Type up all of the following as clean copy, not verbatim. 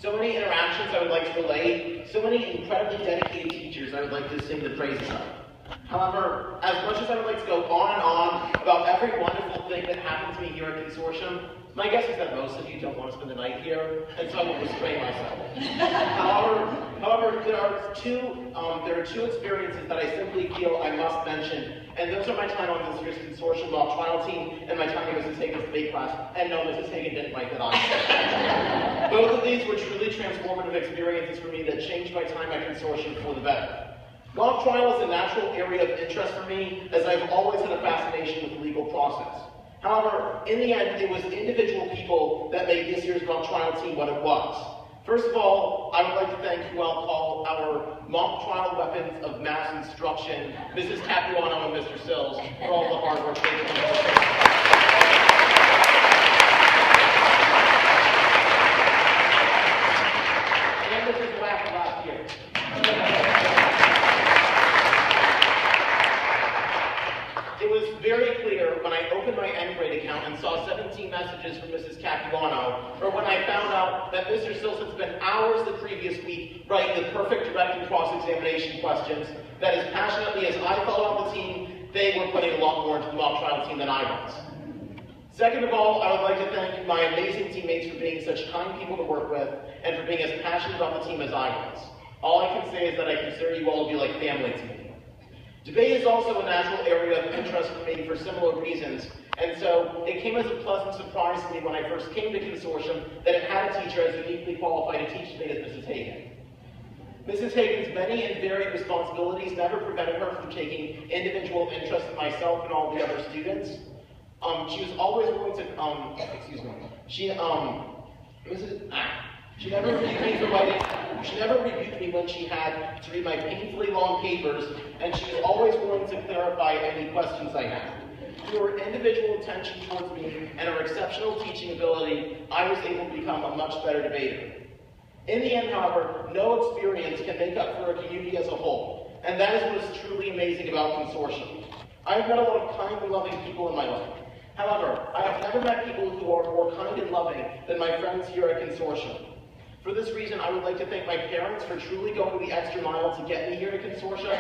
So many interactions I would like to relate, so many incredibly dedicated teachers I would like to sing the praises of. However, as much as I would like to go on and on about every wonderful thing that happened to me here at Consortium, my guess is that most of you don't want to spend the night here, and so I will restrain myself. However, there are two experiences that I simply feel I must mention, and those are my time on this year's Consortium mock trial team and my time in Mrs. Hagen's debate class. And no, Mrs. Hagen didn't write that on. Both of these were truly transformative experiences for me that changed my time at Consortium for the better. Mock trial is a natural area of interest for me, as I've always had a fascination with the legal process. However, in the end, it was individual people that made this year's mock trial team what it was. First of all, I would like to thank who I'll call our mock trial weapons of mass instruction, Mrs. Capuano and Mr. Sills, for all the hard work they've done. And Mrs. Wack last year. It was very clear when I opened my N-grade account and saw 17 messages from Mrs. Capuano, or when I found out that Mr. Sills had spent hours the previous week writing the perfect direct and cross-examination questions, that as passionately as I felt on the team, they were putting a lot more into the mock trial team than I was. Second of all, I would like to thank my amazing teammates for being such kind people to work with, and for being as passionate about the team as I was. All I can say is that I consider you all to be like family to me. Debate is also a natural area of interest for me for similar reasons, and so it came as a pleasant surprise to me when I first came to Consortium that it had a teacher as uniquely qualified to teach debate as Mrs. Hagen. Mrs. Hagen's many and varied responsibilities never prevented her from taking individual interest in myself and all the other students. She was always willing to, She never rebuked me when she had to read my painfully long papers, and she was always willing to clarify any questions I had. Through her individual attention towards me and her exceptional teaching ability, I was able to become a much better debater. In the end, however, no experience can make up for a community as a whole, and that is what is truly amazing about Consortium. I have met a lot of kind and loving people in my life. However, I have never met people who are more kind and loving than my friends here at Consortium. For this reason, I would like to thank my parents for truly going the extra mile to get me here to Consortium.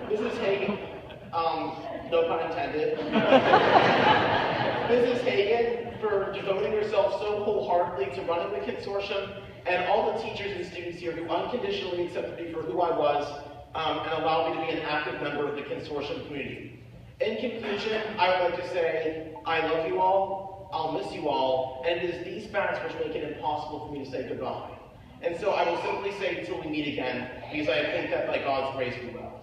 Mrs. Hagen, no pun intended. Mrs. Hagen for devoting herself so wholeheartedly to running the Consortium, and all the teachers and students here who unconditionally accepted me for who I was, and allowed me to be an active member of the Consortium community. In conclusion, I would like to say, I love you all, I'll miss you all, and it is these facts which make it impossible for me to say goodbye. And so I will simply say until we meet again, because I think that by God's grace we will.